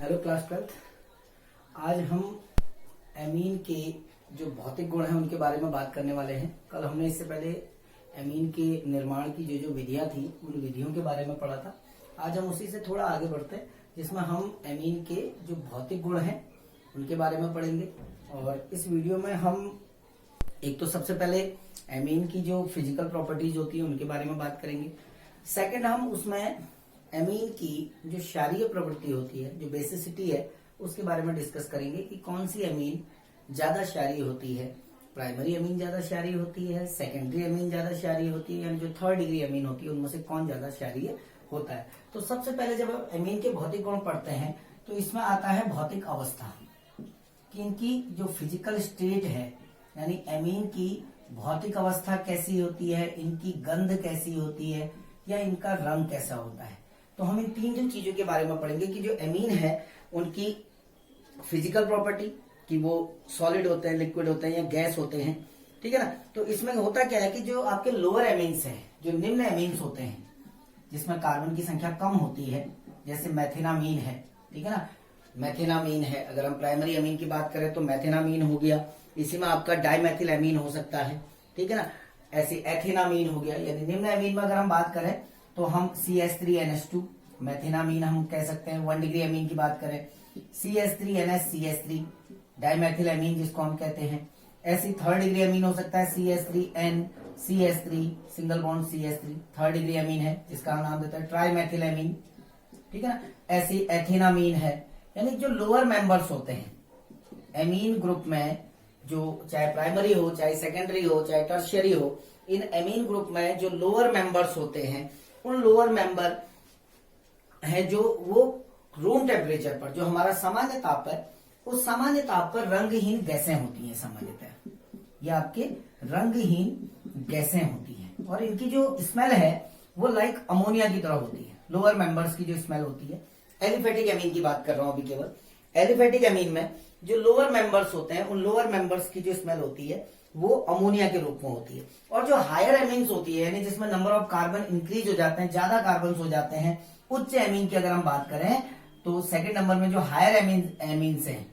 Hello class 12। आज हम amine के जो भौतिक गुण हैं उनके बारे में बात करने वाले हैं। कल हमने इससे पहले एमीन के निर्माण की जो विधियां थी उन विधियों के बारे में पढ़ा था। आज हम उसी से थोड़ा आगे बढ़ते हैं, जिसमें हम एमीन के जो भौतिक गुण हैं उनके बारे में पढ़ेंगे। और इस वीडियो में हम एक तो सबसे पहले एमीन की जो फिजिकल प्रॉपर्टीज होती है उनके बारे में बात करेंगे। सेकंड, हम उसमें एमीन की जो क्षारीय प्रवृत्ति होती है, जो बेसिसिटी है, उसके बारे में डिस्कस करेंगे कि कौन सी एमीन ज्यादा क्षारीय होती है। प्राइमरी एमीन ज्यादा क्षारीय होती है, सेकेंडरी एमीन ज्यादा क्षारीय होती है, यानी जो थर्ड डिग्री एमीन होती है उनमें से कौन ज्यादा क्षारीय होता है। तो सबसे पहले जब आप एमीन के भौतिक गुण पढ़ते हैं तो इसमें आता है भौतिक अवस्था, कि इनकी जो फिजिकल स्टेट है, यानी एमीन की भौतिक अवस्था कैसी होती है, इनकी गंध कैसी होती है, या इनका रंग कैसा होता है। तो हम इन तीन चीजों के बारे में पढ़ेंगे कि जो एमीन है उनकी फिजिकल प्रॉपर्टी, कि वो सॉलिड होते हैं, लिक्विड होते हैं या गैस होते हैं, ठीक है ना। तो इसमें होता क्या है कि जो आपके लोअर एमीन्स हैं, जो निम्न एमीन्स होते हैं जिसमें कार्बन की संख्या कम होती है, जैसे मैथेनामीन है, ठीक है ना। मैथेनामीन है, अगर हम प्राइमरी एमीन की बात करें तो मैथेनामीन हो गया, इसी में आपका डाइमेथिल एमीन हो सकता है, ठीक है ना। ऐसे एथेनामीन हो गया। यदि निम्न एमीन में अगर हम बात करें तो हम CH3NH2 मैथेनामीन हम कह सकते हैं। 1 डिग्री एमीन की बात करें CH3NH डाइमेथिल एमीन जिसको हम कहते हैं। ऐसी थर्ड डिग्री एमीन हो सकता है CH3N CH3 single bond CH3, third degree amine है जिसका हम नाम देते हैं ट्राइमेथिल एमीन, ठीक है ना। ऐसी एथेनामीन है, यानी जो लोअर मेंबर्स होते हैं एमीन ग्रुप में, जो चाहे प्राइमरी हो, चाहे सेकेंडरी हो, चाहे टर्शियरी हो, इन एमीन ग्रुप में जो लोअर मेंबर्स होते हैं, उन लोअर मेंबर है जो वो रूम टेम्परेचर पर, जो हमारा सामान्य ताप है, उस सामान्य ताप पर रंगहीन गैसें होती हैं सामान्यतः। ये आपके रंगहीन गैसें होती हैं और इनकी जो स्मेल है वो लाइक अमोनिया की तरह होती है। लोअर मेंबर्स की जो स्मेल होती है, एलिफेटिक एमीन की बात कर रहा हूं अभी केवल। एलिफेटिक एमीन में जो लोअर मेंबर्स होते हैं, उन लोअर मेंबर्स की जो स्मेल होती है वो अमोनिया के रूप में होती है। और जो हायर एमीन्स होती है, यानी जिसमें नंबर ऑफ कार्बन इंक्रीज हो जाते हैं, ज्यादा कार्बन हो जाते हैं, उच्च एमीन की अगर हम बात करें तो सेकंड नंबर में जो हायर एमीन्स हैं,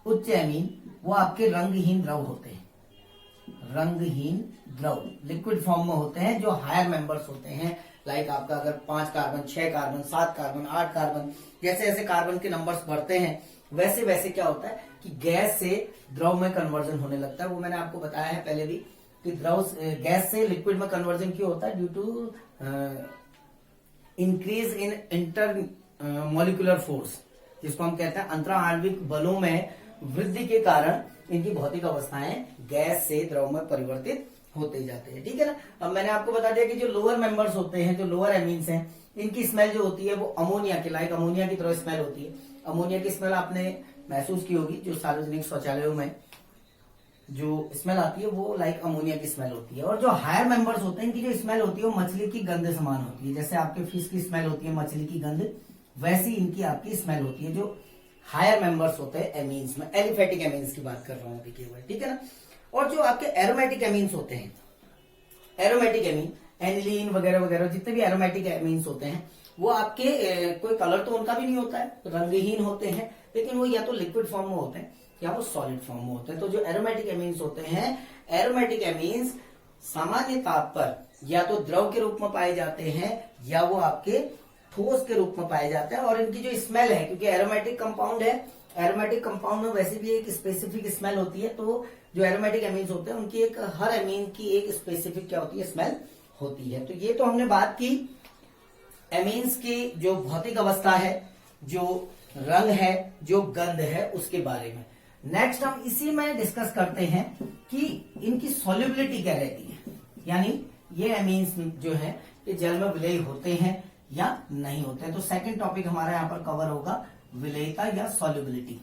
उच्च एमीन, वो आपके रंगहीन द्रव होते हैं। रंगहीन द्रव लिक्विड फॉर्म में होते हैं जो हायर मेंबर्स होते हैं। लाइक आपका अगर 5 कार्बन, 6 कार्बन, 7 कार्बन, 8 कार्बन, जैसे जैसे कार्बन के नंबर्स बढ़ते हैं वैसे वैसे क्या होता है कि गैस से द्रव में कन्वर्जन होने लगता है। वो मैंने आपको बताया है पहले भी कि द्रव गैस से लिक्विड में कन्वर्जन क्यों होता है, due to increase in inter molecular force, जिसको हम कहते हैं अंतरा आणविक बलों में वृद्धि के कारण इनकी भौतिक अवस्थाएं गैस से द्रव में परिवर्तित होते जाते हैं, ठीक है ना। अब मैंने आपको बता दिया कि जो लोअर मेंबर्स होते हैं, जो लोअर एमीन्स हैं, इनकी स्मेल जो होती है वो अमोनिया के लाइक अमोनिया की तरह स्मेल होती है। अमोनिया की स्मेल आपने महसूस की होगी, जो सार्वजनिक शौचालयों में जो स्मेल आती है वो लाइक अमोनिया की स्मेल होती है। और जो हायर मेंबर्स होते हैं, इनकी जो स्मेल होती है वो मछली की गंध समान होती है। जैसे आपके फिश की स्मेल होती है मछली की गंध, वैसी इनकी आपकी स्मेल होती है जो हायर मेंबर्स होते हैं एमीन्स में। एलिफेटिक एमीन्स की बात कर रहा हूं अभी केवल, ठीक है ना। और जो आपके एरोमेटिक एमीन्स होते हैं, एरोमेटिक एमीन, एनिलीन वगैरह वगैरह, जितने भी एरोमेटिक एमीन्स होते हैं वो आपके कोई कलर तो उनका भी नहीं होता है, रंगहीन होते हैं, लेकिन वो या तो लिक्विड फॉर्म में होते हैं या वो सॉलिड फॉर्म में होते हैं। तो जो एरोमेटिक एमीन्स होते हैं, एरोमेटिक एमीन्स सामान्य ताप पर या तो द्रव के रूप में पाए जाते हैं या वो आपके ठोस के रूप में पाए जाते हैं। और इनकी जो स्मेल है, क्योंकि एरोमेटिक कंपाउंड है, एरोमेटिक कंपाउंड में वैसे भी एक स्पेसिफिक स्मेल होती है। तो जो एरोमेटिक एमीन्स होते हैं उनकी एक, हर एमीन की एक स्पेसिफिक क्या होती है, स्मेल होती है। तो ये तो हमने बात की एमीन्स की जो भौतिक अवस्था है, जो रंग है, जो गंध है, उसके बारे में। नेक्स्ट हम इसी में डिस्कस करते हैं कि इनकी सॉल्युबिलिटी क्या रहती है, यानी ये एमीन्स जो है ये जल में विलय होते हैं या नहीं होते हैं। तो सेकंड टॉपिक हमारा यहाँ पर कवर होगा विलयता या सॉल्युबिलिटी।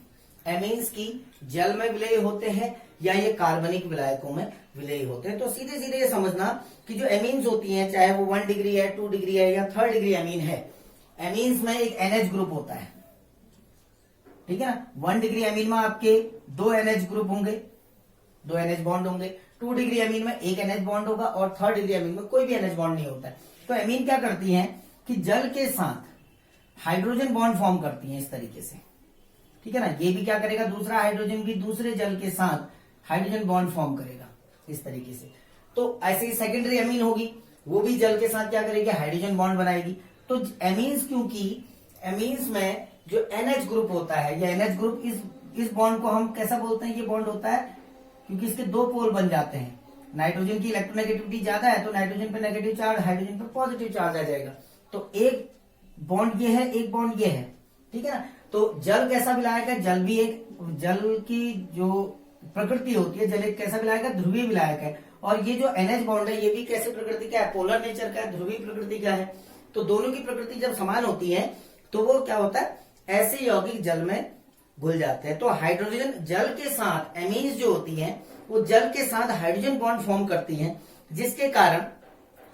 एमीन्स की जल में विलय होते हैं या ये कार्बनिक विलायकों में विलय होते हैं। तो सीधे सीधे ये समझना कि जो एमीन्स होती हैं, चाहे वो 1 डिग्री है, 2 डिग्री है या थर्ड डिग्री एमीन है, एमीन्स में एक NH ग्रुप होता है, ठीक है ना। 1 डिग्री एमीन में आपके 2 NH ग्रुप होंगे, 2 NH बॉन्ड होंगे। 2 डिग्री एमीन में 1 NH बॉन्ड होगा और थर्ड डिग्री एमीन में कोई भी NH बॉन्ड नहीं होता है। तो एमीन क्या करती हैं कि जल के साथ हाइड्रोजन बॉन्ड फॉर्म करती हैं इस तरीके से, ठीक है ना। ये भी क्या करेगा, दूसरा हाइड्रोजन भी दूसरे जल के साथ हाइड्रोजन बॉन्ड फॉर्म करेगा इस तरीके से। तो ऐसे ही सेकेंडरी एमीन होगी, वो भी जल के साथ क्या करेगी, हाइड्रोजन बॉन्ड बनाएगी। तो एमीन्स, क्योंकि एमीन्स में जो NH ग्रुप होता है, या NH ग्रुप, इस बॉन्ड को हम कैसा बोलते हैं, ये बॉन्ड होता है क्योंकि इसके दो पोल बन जाते हैं। नाइट्रोजन की इलेक्ट्रोनेगेटिविटी ज्यादा है तो नाइट्रोजन पे नेगेटिव चार्ज, हाइड्रोजन पे पॉजिटिव चार्ज आ जाएगा। तो एक बॉन्ड ये है, एक बॉन्ड ये है, ठीक है ना। तो जल कैसा विलायक है, जल भी एक, जल की जो प्रकृति होती है, जल एक कैसा विलायक है, ध्रुवीय विलायक है। और ये जो NH बॉन्ड है ये भी कैसे प्रकृति का है, पोलर नेचर का है, ध्रुवीय प्रकृति का है। तो दोनों की प्रकृति जब समान होती है तो वो क्या होता है, ऐसे यौगिक जल में घुल जाते हैं। तो हाइड्रोजन जल के साथ, एमीन्स जो होती हैं वो जल के साथ हाइड्रोजन बॉन्ड फॉर्म करती हैं, जिसके कारण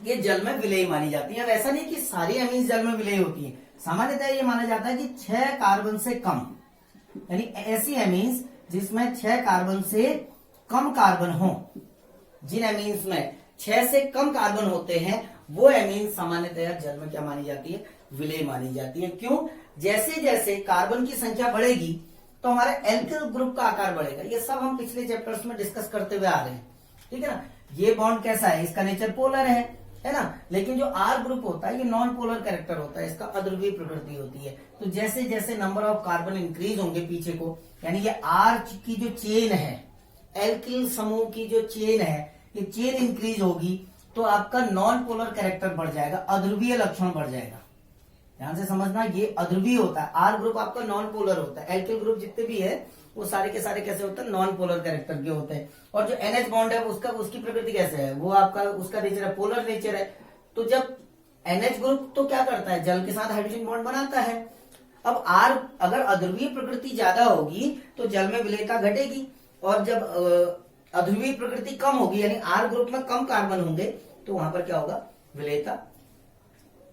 ये जल में विलेय मानी जाती है। अब ऐसा नहीं कि सारी एमीन्स जल में विलेय होती है, सामान्यतः ये माना जाता है कि 6 कार्बन से कम, यानी ऐसी एमीन्स जिसमें 6 कार्बन से कम कार्बन हो, जिन एमीन्स में 6 से कम कार्बन होते हैं वो एमीन्स सामान्यतः जल में क्या मानी जाती है, विलेय मानी जाती है। क्यों, जैसे जैसे कार्बन की संख्या बढ़ेगी तो हमारा एल्किल ग्रुप का आकार बढ़ेगा। ये सब हम पिछले चैप्टर्स में डिस्कस करते हुए आ रहे हैं, ठीक है ना। ये बॉन्ड कैसा है, इसका नेचर पोलर है ना। लेकिन जो R ग्रुप होता है ये नॉन पोलर कैरेक्टर होता है, इसका अध्रुवीय प्रकृति होती है। तो जैसे जैसे नंबर ऑफ कार्बन इंक्रीज होंगे पीछे को, यानी ये R की जो चेन है, एल्किल समूह की जो चेन है, ये चेन इंक्रीज होगी तो आपका नॉन पोलर कैरेक्टर बढ़ जाएगा, अध्रुवीय लक्षण बढ़ जाएगा। ध्यान से समझना, ये अध्रुवीय होता है। R ग्रुप आपका नॉन पोलर होता है, एल्किल ग्रुप जितने भी है वो सारे के सारे कैसे होते हैं, नॉन पोलर कैरेक्टर के होते हैं। और जो NH बॉन्ड है उसकी प्रकृति कैसे है, वो आपका उसका नेचर है, पोलर नेचर है। तो जब NH ग्रुप तो क्या करता है, जल के साथ हाइड्रोजन बॉन्ड बनाता है। अब R अगर अध्रुवीय प्रकृति ज्यादा होगी तो जल में विलेयता घटेगी, और जब अध्रुवीय प्रकृति कम होगी, यानी R ग्रुप में कम कार्बन होंगे, तो वहां पर क्या होगा, विलेयता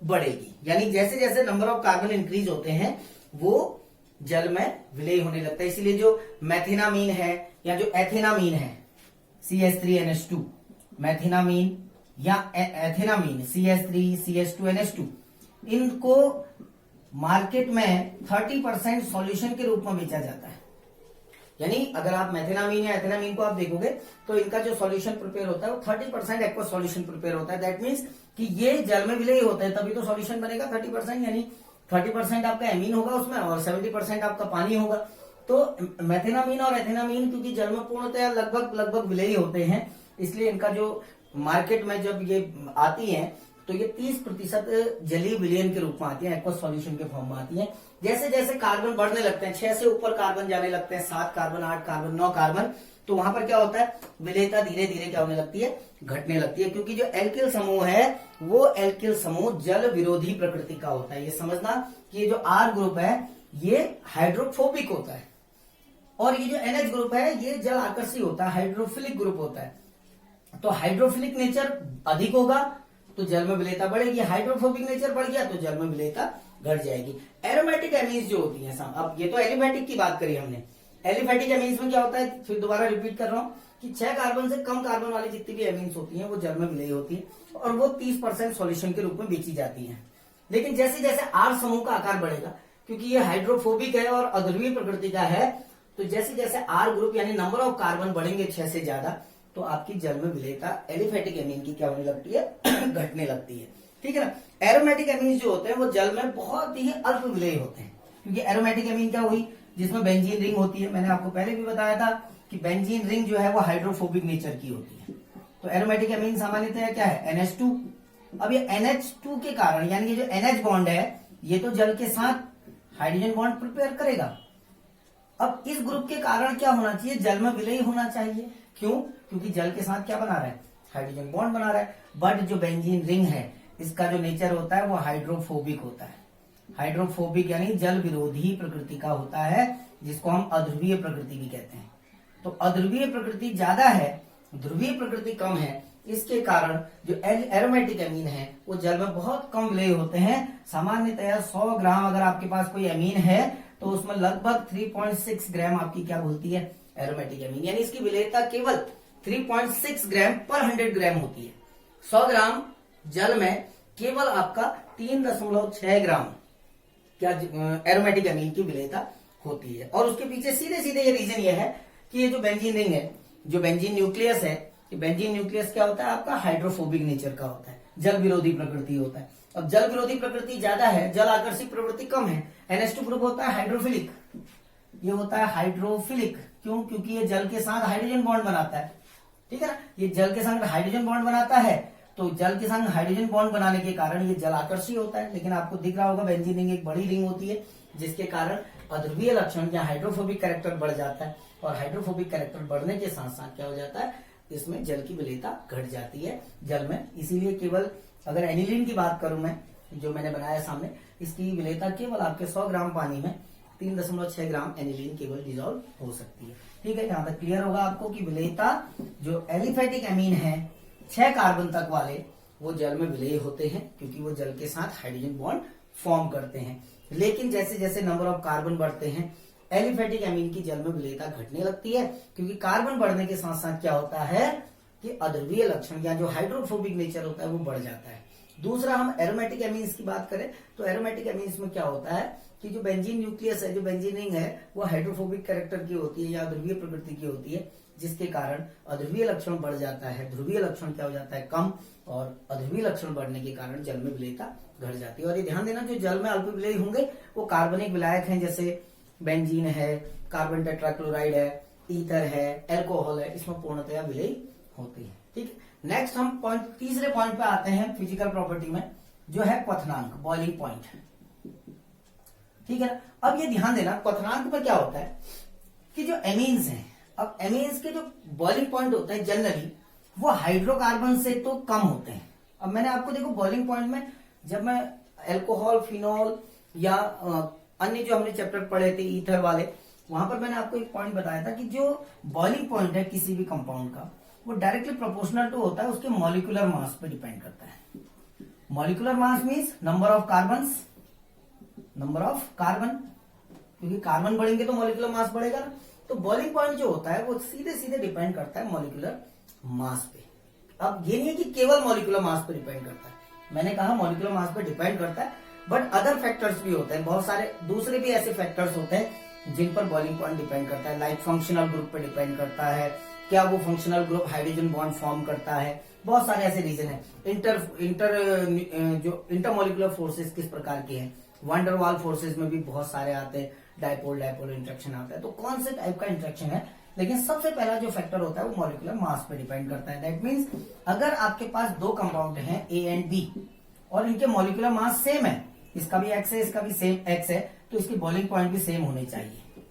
बढ़ेगी। यानी जैसे जैसे नंबर ऑफ कार्बन इंक्रीज होते हैं वो जल में विलेय होने लगता है। इसीलिए जो मैथिनामीन है या जो एथेनामीन है, CH3NH2, मैथिनामीन या एथेनामीन CH3CH2NH2, इनको मार्केट में 30% सॉल्यूशन के रूप में बेचा जाता है। यानी अगर आप मैथिनामीन या एथेनामीन को आप देखोगे तो इनका जो सॉल्यूशन प्रिपेयर होता है वो 30% एक्वस सॉल्यूशन प्रिपेयर होता है। दैट मीन्स कि ये जल में विलेय होते हैं तभी तो सॉल्यूशन बनेगा 30%, यानी 30% आपका एमीन होगा उसमें और 70% आपका पानी होगा। तो मैथिनामीन और एथेनामीन क्योंकि जल में पूर्णतया लगभग विलेय होते हैं, इसलिए इनका जो मार्केट में जब ये आती है तो ये 30% जलीय विलयन के रूप में आती है, एक्वस सॉल्यूशन के फॉर्म में आती है। जैसे जैसे कार्बन बढ़ने लगते हैं, 6 से ऊपर कार्बन जाने लगते हैं, 7 कार्बन, 8 कार्बन, 9 कार्बन, तो वहां पर क्या होता है, विलेयता धीरे धीरे क्या होने लगती है, घटने लगती है। क्योंकि जो एल्किल समूह है वो एल्किल समूह जल विरोधी प्रकृति का होता है। ये समझना कि ये जो R ग्रुप है ये हाइड्रोफोबिक होता है, और ये जो NH ग्रुप है ये जल आकर्षी होता है, हाइड्रोफिलिक ग्रुप होता है। तो हाइड्रोफिलिक नेचर अधिक होगा तो जल में विलेयता बढ़ेगी, हाइड्रोफोबिक नेचर बढ़ गया तो जल में विलेयता घट जाएगी। एरोमेटिक एमीन्स जो होती हैं, अब ये तो एलिफेटिक की बात करी हमने, एलिफेटिक एमीन्स में क्या होता है, फिर दोबारा रिपीट कर रहा हूं कि 6 कार्बन से कम कार्बन वाली जितनी भी एमीन्स होती हैं वो जल में विलेय होती है और वो 30% सॉल्यूशन के रूप में बेची जाती हैं। लेकिन जैसे जैसे R समूह का आकार बढ़ेगा, क्योंकि ये हाइड्रोफोबिक है और अध्रुवीय प्रकृति का है, तो जैसे जैसे R ग्रुप यानी नंबर ऑफ कार्बन बढ़ेंगे 6 से ज्यादा, तो आपकी जल में विलेयता एलिफेटिक एमीन की क्या होने लगती है, घटने लगती है। ठीक है ना। एरोमेटिक एमीन जो होते हैं वो जल में बहुत ही अल्प विलेय होते हैं, क्योंकि एरोमेटिक एमीन क्या हुई, जिसमें बेंजीन रिंग होती है। मैंने आपको पहले भी बताया था कि बेंजीन रिंग जो है वो हाइड्रोफोबिक नेचर की होती है। तो एरोमेटिक एमीन सामान्यतः क्या है, NH2। अब ये NH2 के कारण, यानी ये जो NH बॉन्ड है ये तो जल के साथ हाइड्रोजन बॉन्ड प्रिपेयर करेगा। अब इस ग्रुप के कारण क्या होना चाहिए, जल में विलेय होना चाहिए। क्यों, क्योंकि जल के साथ क्या बना रहा है, हाइड्रोजन बॉन्ड बना रहा है। बट जो बेंजीन रिंग है इसका जो नेचर होता है वो हाइड्रोफोबिक होता है। हाइड्रोफोबिक यानी जल विरोधी प्रकृति का होता है, जिसको हम अध्रुवीय प्रकृति भी कहते हैं। तो अध्रुवीय प्रकृति ज्यादा है, ध्रुवीय प्रकृति कम है, इसके कारण जो एरोमेटिक एमीन है वो जल में बहुत कम विलेय होते हैं। सामान्यतया 100 ग्राम अगर आपके पास कोई एमीन है तो उसमें लगभग 3.6 ग्राम आपकी क्या बोलती है, एरोमेटिक एमीन, यानी इसकी विलेयता केवल 3.6 ग्राम पर 100 ग्राम होती है। 100 ग्राम जल में केवल आपका 3.6 ग्राम क्या एरोमेटिक एमीन की विलेयता होती है। और उसके पीछे सीधे सीधे ये रीजन ये है कि ये जो बेंजीन रिंग है, जो बेंजीन न्यूक्लियस है, कि बेंजीन न्यूक्लियस क्या होता है आपका, हाइड्रोफोबिक नेचर का होता है, जल विरोधी प्रकृति होता है। अब जल विरोधी प्रकृति ज्यादा है, जल आकर्षित प्रवृत्ति कम है। NH2 ग्रुप होता है हाइड्रोफिलिक, ये होता है हाइड्रोफिलिक। क्यों? क्योंकि ये जल के साथ हाइड्रोजन बॉन्ड बनाता है, ठीक है ना, ये जल के साथ हाइड्रोजन बॉन्ड बनाता है, तो जल के साथ हाइड्रोजन बॉन्ड बनाने के कारण ये जल आकर्षी होता है। लेकिन आपको दिख रहा होगा बेंजीन रिंग एक बड़ी रिंग होती है, जिसके कारण अध्रुवीय लक्षण या हाइड्रोफोबिक कैरेक्टर बढ़ जाता है। और हाइड्रोफोबिक कैरेक्टर बढ़ने के साथ साथ क्या हो जाता है, इसमें जल की विलेयता घट जाती है जल में। इसीलिए केवल अगर एनिलीन की बात करूं मैं, जो मैंने बनाया सामने, इसकी विलेयता केवल आपके 100 ग्राम पानी में 3.6 ग्राम एनिलीन केवल डिजोल्व हो सकती है। ठीक है, यहां तक क्लियर होगा आपको कि विलेयता जो एलिफेटिक एमीन है 6 कार्बन तक वाले, वो जल में विलेय होते हैं क्योंकि वो जल के साथ हाइड्रोजन बॉन्ड फॉर्म करते हैं। लेकिन जैसे जैसे नंबर ऑफ कार्बन बढ़ते हैं, एलिफेटिक एमीन की जल में विलेयता घटने लगती है, क्योंकि कार्बन बढ़ने के साथ साथ क्या होता है कि अध्रुवीय लक्षण या जो हाइड्रोफोबिक नेचर होता है वो बढ़ जाता है। दूसरा, हम एरोमेटिक एमीन्स की बात करें तो एरोमेटिक एमीन्स में क्या होता है कि जो बेंजीन न्यूक्लियस है, जो बेंजीन रिंग है, वो हाइड्रोफोबिक कैरेक्टर की होती है या ध्रुवीय प्रकृति की होती है, जिसके कारण अध्रुवीय लक्षण बढ़ जाता है। ध्रुवीय लक्षण क्या हो जाता है, कम, और अध्रुवीय लक्षण बढ़ने के कारण जल में विलेयता घट जाती है। और ये ध्यान देना, जो जल में अल्प विलेय होंगे वो कार्बनिक विलायक हैं, जैसे बेंजीन है, कार्बन टेट्राक्लोराइड है, ईथर है, अल्कोहल है, इसमें पूर्णतया विलेय होती है। ठीक है, नेक्स्ट हम तीसरे पॉइंट पे आते हैं फिजिकल प्रॉपर्टी में, जो है क्वथनांक, बॉइलिंग पॉइंट। ठीक है ना, अब ये ध्यान देना, क्वथनांक में क्या होता है कि जो एमीन्स हैं, अब एमीन्स के जो बॉइलिंग पॉइंट होते हैं जनरली वो हाइड्रोकार्बन से तो कम होते हैं। अब मैंने आपको देखो बॉइलिंग पॉइंट में, जब मैं अल्कोहल, फिनॉल या अन्य जो हमने चैप्टर पढ़े थे ईथर वाले, वहां पर मैंने आपको एक पॉइंट बताया था कि जो बॉइलिंग पॉइंट है किसी भी कंपाउंड का, वो डायरेक्टली प्रोपोर्शनल टू होता है उसके मॉलिक्यूलर मास पे डिपेंड करता है। Molecular mass means number of carbon, क्योंकि कार्बन बढ़ेंगे तो मॉलिक्यूलर मास बढ़ेगा ना। तो बॉइलिंग पॉइंट जो होता है वो सीधे सीधे डिपेंड करता है मॉलिक्यूलर मास पे। अब ये नहीं है कि केवल मॉलिक्यूलर मास पे डिपेंड करता है, मैंने कहा मॉलिक्यूलर मास पे डिपेंड करता है, बट अदर फैक्टर्स भी होते हैं, बहुत सारे दूसरे भी ऐसे फैक्टर्स होते हैं जिन पर बॉइलिंग पॉइंट डिपेंड करता है। लाइक फंक्शनल ग्रुप पे डिपेंड करता है, क्या वो functional group hydrogen bond form करता है, बहुत सारे ऐसे रीजन है। जो इंटरमोलिकुलर फोर्सेस किस प्रकार के हैं, वंडरवाल फोर्सेस में भी बहुत सारे आते हैं, डाइपोल डाइपोल इंटरेक्शन आता है, तो कौन से टाइप का इंटरेक्शन है। लेकिन सबसे पहला जो फैक्टर होता है वो मॉलिक्यूलर मास पे डिपेंड करता है। दैट मीन्स अगर आपके पास दो कंपाउंड हैं ए एंड बी और इनके मॉलिक्यूलर मास सेम है, इसका भी एक्स है, इसका भी सेम एक्स है, तो इसकी बॉइलिंग पॉइंट भी सेम होने चाहिए।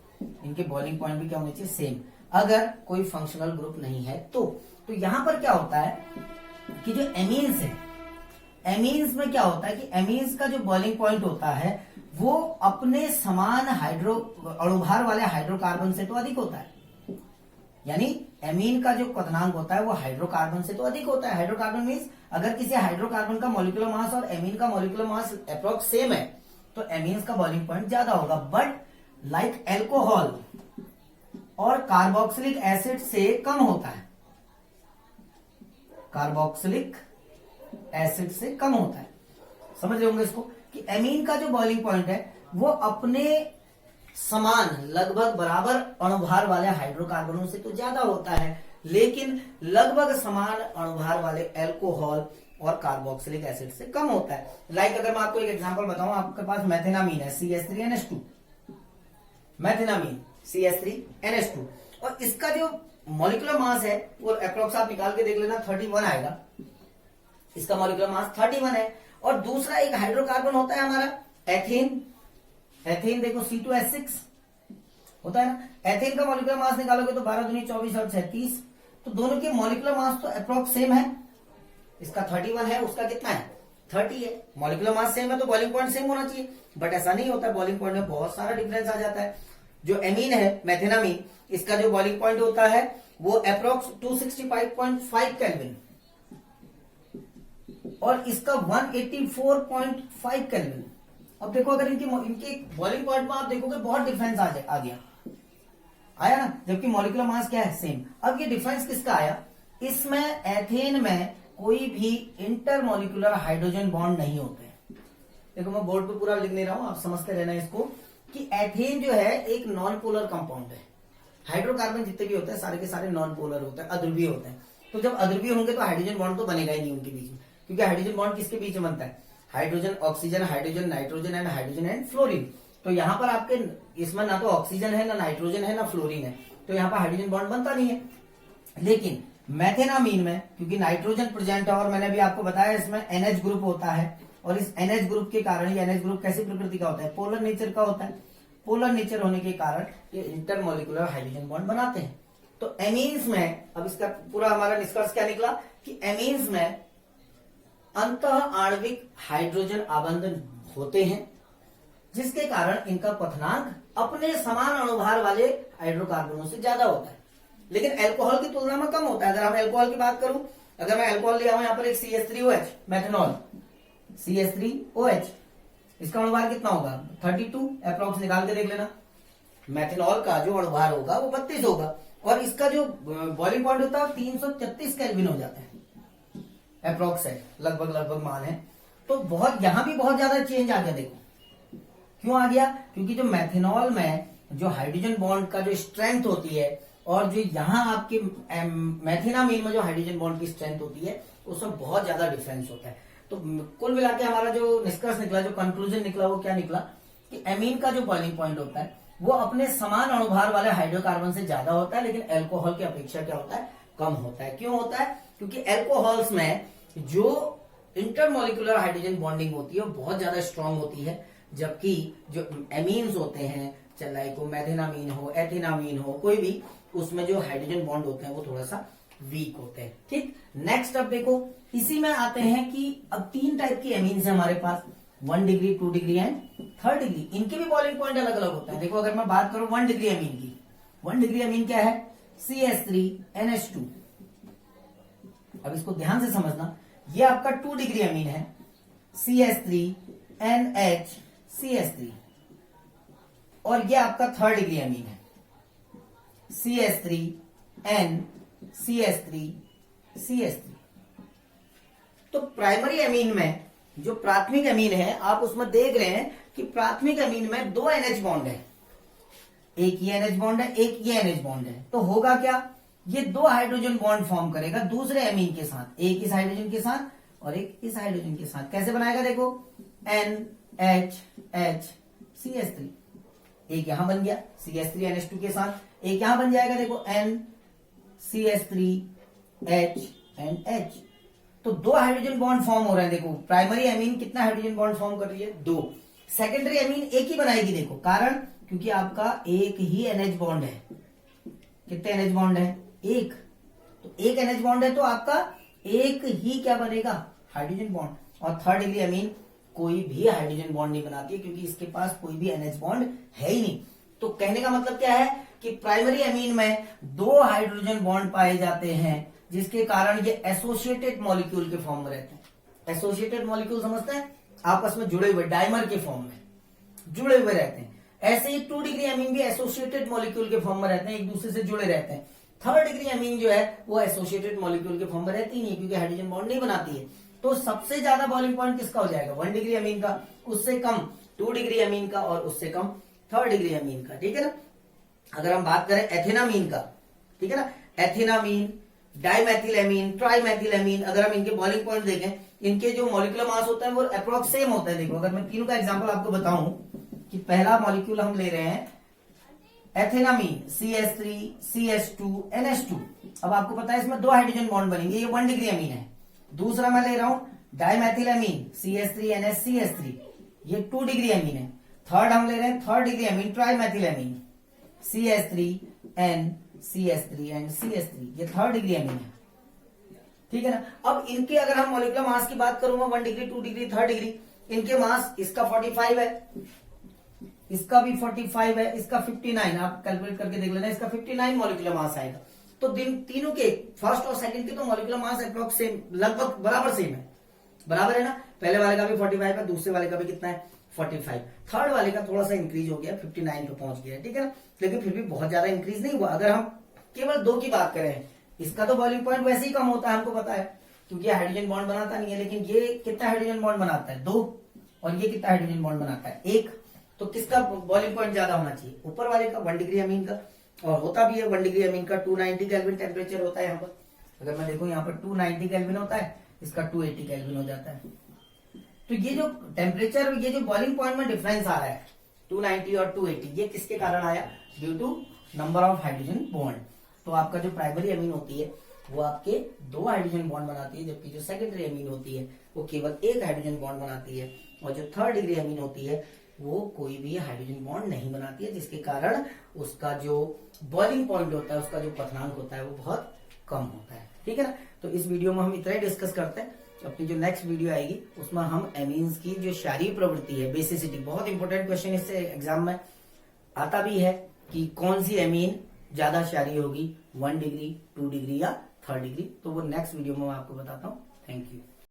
इनके बॉइलिंग पॉइंट भी क्या होने चाहिए, सेम, अगर कोई फंक्शनल ग्रुप नहीं है तो यहां पर क्या होता है कि जो एमीन्स है, एमीन्स में क्या होता है कि एमीन्स का जो बॉइलिंग पॉइंट होता है वो अपने समान अणुभार वाले हाइड्रोकार्बन से तो अधिक होता है। यानी एमीन का जो क्वथनांक होता है वो हाइड्रोकार्बन से तो अधिक होता है। हाइड्रोकार्बन मीन्स अगर किसी हाइड्रोकार्बन का मॉलिक्यूलर मास और एमीन का मॉलिक्यूलर मास अप्रोक्स सेम है तो एमीन्स का बॉइलिंग पॉइंट ज्यादा होगा। बट लाइक एल्कोहल और कार्बोक्सिलिक एसिड से कम होता है, कार्बोक्सिलिक एसिड से कम होता है। समझ रहे होंगे इसको कि एमीन का जो बॉइलिंग पॉइंट है वो अपने समान लगभग बराबर अणुभार वाले हाइड्रोकार्बनों से तो ज्यादा होता है, लेकिन लगभग समान अणुभार वाले अल्कोहल और कार्बोक्सिलिक एसिड से कम होता है। लाइक अगर मैं आपको एक एग्जांपल बताऊं, आपके पास मेथेनामीन है CH3NH2, मेथेनामीन CH3NH2, और इसका जो मॉलिक्यूलर मास है वो अप्रोक्स आप निकाल के देख लेना 31 आएगा, इसका मॉलिक्यूलर मास 31 है। और दूसरा एक हाइड्रोकार्बन होता है हमारा एथेन, एथेन देखो C2H6 होता है ना, एथेन का मॉलिक्यूलर मास निकालोगे तो 12 दूनी 24 और 36, तो दोनों के मॉलिक्यूलर मास तो अप्रोक्स सेम है, इसका 31 है, उसका कितना है 30 है। मॉलिक्यूलर मास सेम है तो बॉइलिंग पॉइंट सेम होना चाहिए, बट ऐसा नहीं होता, बॉइलिंग पॉइंट में बहुत सारा डिफरेंस आ जाता है। जो एमीन है मेथेनामीन, इसका जो बॉइलिंग पॉइंट होता है वो अप्रोक्स 265.5 केल्विन और इसका 184.5 केल्विन। अब देखो अगर इनके बॉइलिंग पॉइंट में आप देखोगे बहुत डिफरेंस आ गया, आया ना, जबकि मॉलिक्यूलर मास क्या है सेम। अब ये डिफरेंस किसका आया, इसमें एथेन में कोई भी इंटरमॉलिक्यूलर हाइड्रोजन बॉन्ड नहीं होते। देखो मैं बोर्ड पे पूरा लिख नहीं रहा हूं, आप समझते रहना इसको कि एथेन जो है एक नॉन पोलर कंपाउंड है। हाइड्रोकार्बन जितने भी होते हैं सारे के सारे नॉन पोलर होते हैं, अध्रुवीय होते हैं। तो जब अध्रुवीय होंगे तो हाइड्रोजन बॉन्ड तो बनेगा ही नहीं उनके बीच में, क्योंकि हाइड्रोजन बॉन्ड किसके बीच में बनता है? Hydrogen oxygen, hydrogen nitrogen and hydrogen and fluorine. तो यहाँ पर आपके इसमें ना तो ऑक्सीजन है, ना नाइट्रोजन है, ना फ्लोरीन है, तो यहाँ पर हाइड्रोजन बॉन्ड बनता नहीं है। लेकिन मेथेनामीन में क्योंकि नाइट्रोजन प्रेजेंट है और मैंने भी आपको बताया इसमें NH ग्रुप होता है, और इस NH ग्रुप के कारण, ये NH ग्रुप कैसी प्रकृति का होता है? पोलर नेचर का होता है। पोलर नेचर होने के कारण ये इंटरमोलिकुलर हाइड्रोजन बॉन्ड बनाते हैं। तो एमीन्स में, अब इसका पूरा हमारा निष्कर्ष क्या निकला कि एमीन्स में अंतः आणविक हाइड्रोजन आबंधन होते हैं, जिसके कारण इनका क्वथनांक अपने समान अणुभार वाले हाइड्रोकार्बनों से ज्यादा होता है, लेकिन अल्कोहल की तुलना में कम होता है। अगर हम अल्कोहल की बात करूं, अगर मैं अल्कोहल ले आऊं यहाँ पर एक CH3OH, मेथनॉल CH3OH, इसका अणुभार कितना होगा? 32 अप्रोक्स, निकाल के देख लेना। मेथनॉल का जो अणुभार होगा वो 32 होगा, और इसका जो बॉइलिंग पॉइंट होता है 333 केल्विन हो जाता है अप्रोक्स है, लगभग मान है। तो बहुत यहां भी बहुत ज्यादा चेंज आ गया। देखो क्यों आ गया? क्योंकि जो मेथनॉल में जो हाइड्रोजन बॉन्ड का जो स्ट्रेंथ होती है और जो यहाँ आपके मेथिनामीन में जो हाइड्रोजन बॉन्ड की स्ट्रेंथ होती है उसमें बहुत ज्यादा डिफरेंस होता है। तो कुल मिला के हमारा जो निष्कर्ष निकला, जो कंक्लूजन निकला, वो क्या निकला कि एमीन का जो बॉइलिंग पॉइंट होता है वो अपने समान अणुभार वाले हाइड्रोकार्बन से ज्यादा होता है, लेकिन अल्कोहल की अपेक्षा क्या होता है? कम होता है। क्यों होता है? क्योंकि अल्कोहल्स में जो इंटरमोलिकुलर हाइड्रोजन बॉन्डिंग होती है वो बहुत ज्यादा स्ट्रांग होती है, जबकि जो एमीन्स होते हैं, चाहे को मेथिनामीन हो, एथिनामीन हो, कोई भी, उसमें जो हाइड्रोजन बॉन्ड होते हैं वो थोड़ा सा वीक होते हैं। ठीक, नेक्स्ट अब देखो, इसी में आते हैं कि अब 3 टाइप की एमीन्स है हमारे पास, 1 degree, 2 degree and 3rd degree. इनके भी बॉइलिंग पॉइंट अलग अलग होता है। देखो अगर मैं बात करूं 1 डिग्री एमीन की, 1 डिग्री एमीन क्या है? CH3NH2। अब इसको ध्यान से समझना, ये आपका 2 डिग्री एमीन है, CH3NHCH3, और ये आपका 3rd डिग्री एमीन है, CH3NCH3CH3। तो प्राइमरी एमीन में जो प्राथमिक एमीन है, आप उसमें देख रहे हैं कि प्राथमिक एमीन में 2 NH बॉन्ड है, एक ये NH बॉन्ड है, एक ये NH बॉन्ड है। तो होगा क्या? ये 2 हाइड्रोजन बॉन्ड फॉर्म करेगा दूसरे एमीन के साथ, एक इस हाइड्रोजन के साथ और एक इस हाइड्रोजन के साथ। कैसे बनाएगा? देखो NHHCH3, एक यहां बन गया CH3NH2 के साथ, एक यहां बन जाएगा, देखो NCH3H। तो 2 हाइड्रोजन बॉन्ड फॉर्म हो रहे हैं। देखो प्राइमरी एमीन कितना हाइड्रोजन बॉन्ड फॉर्म कर रही है? 2। सेकेंडरी एमीन एक ही बनाएगी। देखो कारण, क्योंकि आपका एक ही NH बॉन्ड है। कितने NH बॉन्ड है? एक। तो एक NH बॉन्ड है तो आपका एक ही क्या बनेगा? Hydrogen bond. और 3rd डिग्री एमीन कोई भी हाइड्रोजन बॉन्ड नहीं बनाती है, क्योंकि इसके पास कोई भी NH बॉन्ड है ही नहीं। तो कहने का मतलब क्या है कि प्राइमरी एमीन में 2 हाइड्रोजन बॉन्ड पाए जाते हैं, जिसके कारण ये एसोसिएटेड मॉलिक्यूल के फॉर्म में रहते हैं। एसोसिएटेड मॉलिक्यूल समझते हैं? आपस में जुड़े हुए, डाइमर के फॉर्म में जुड़े हुए रहते हैं। ऐसे ही 2 डिग्री एमीन भी एसोसिएटेड मॉलिक्यूल के फॉर्म में रहते हैं, एक दूसरे से जुड़े रहते हैं। 3rd डिग्री एमीन जो है वो एसोसिएटेड मॉलिक्यूल के फॉर्म में रहती ही नहीं, क्योंकि हाइड्रोजन बॉन्ड नहीं बनाती है। तो सबसे ज्यादा बॉइलिंग पॉइंट किसका हो जाएगा? 1 डिग्री एमीन का, उससे कम 2 डिग्री एमीन का, और उससे कम 3rd डिग्री एमीन का। ठीक है ना? अगर हम बात करें एथेनामीन का, ठीक है ना, एथेनामीन, डाइमेथिलेमीन, ट्राइमेथिलेमीन, अगर हम इनके बॉइलिंग पॉइंट देखें, इनके जो मॉलिक्यूलर मास होता है वो अप्रोक्स सेम होता है। देखो अगर मैं तीनों का एग्जांपल आपको बताऊं कि पहला मॉलिक्यूल हम ले रहे हैं एथेनामीन, CH3CH2NH2। अब आपको पता है इसमें 2 हाइड्रोजन बॉन्ड बनेंगे, ये 1 डिग्री एमीन है। दूसरा मैं ले रहा हूं डाइमेथिलेमीन, CH3NH3, ये 2 डिग्री एमीन है। 3rd हम ले रहे हैं 3rd डिग्री एमीन, ट्राइमेथिलेमीन, CH3NCH3 ये 3rd डिग्री एमीन है। ठीक है ना? अब इनके अगर हम मॉलिक्यूलर मास की बात करूंगा, 1 डिग्री, 2 डिग्री, 3rd डिग्री, इनके मास, इसका 45 है, इसका भी 45 है, इसका 59, आप कैलकुलेट करके देख लेना, इसका 59 मॉलिक्यूलर मास आएगा। तो तीनों के, फर्स्ट और सेकंड के तो मॉलिक्यूलर मास अप्रोक्स सेम, लगभग बराबर सेम है, बराबर है ना? पहले वाले का भी 45 है, दूसरे वाले का भी कितना है? 45। 3rd वाले का थोड़ा सा इंक्रीज हो गया, 59 पे पहुंच गया। ठीक है ना? लेकिन फिर भी बहुत ज्यादा इंक्रीज नहीं हुआ। अगर हम केवल 2 की बात करें, इसका तो बॉइलिंग पॉइंट वैसे ही कम होता है, हमको पता है, क्योंकि हाइड्रोजन बॉन्ड बनाता नहीं है। लेकिन ये कितना हाइड्रोजन बॉन्ड बनाता है? 2। और ये कितना हाइड्रोजन बॉन्ड बनाता है? 1। तो किसका बॉइलिंग पॉइंट ज्यादा होना चाहिए? ऊपर वाले का, 1 डिग्री अमीन का। और होता भी है 1 डिग्री अमीन का 290 केल्विन टेम्परेचर होता है यहाँ पर। अगर मैं देखूं यहाँ पर 290 केल्विन होता है, इसका 280 केल्विन हो जाता है। तो ये जो टेम्परेचर, ये जो बॉइलिंग पॉइंट में डिफरेंस आ रहा है 290 और 280, ये किसके कारण आया? Due to number of hydrogen bond. तो आपका जो प्राइमरी अमीन होती है वो आपके 2 हाइड्रोजन बॉन्ड बनाती है, जबकि जो सेकेंडरी अमीन होती है वो केवल 1 हाइड्रोजन बॉन्ड बनाती है। और जो 3rd डिग्री अमीन होती है वो कोई भी हाइड्रोजन बॉन्ड नहीं बनाती है, जिसके कारण उसका जो बॉइलिंग पॉइंट होता है, उसका जो क्वथनांक होता है वो बहुत कम होता है। ठीक है ना? तो इस वीडियो में हम इतना ही डिस्कस करते हैं। अपनी जो नेक्स्ट वीडियो आएगी उसमें हम एमीन्स की जो क्षारीय प्रवृत्ति है, बेसिसिटी, बहुत इंपॉर्टेंट क्वेश्चन इससे एग्जाम में आता भी है कि कौन सी एमीन ज्यादा क्षारीय होगी, 1 डिग्री, 2 डिग्री या 3rd डिग्री। तो वो नेक्स्ट वीडियो में मैं आपको बताता हूँ। Thank you.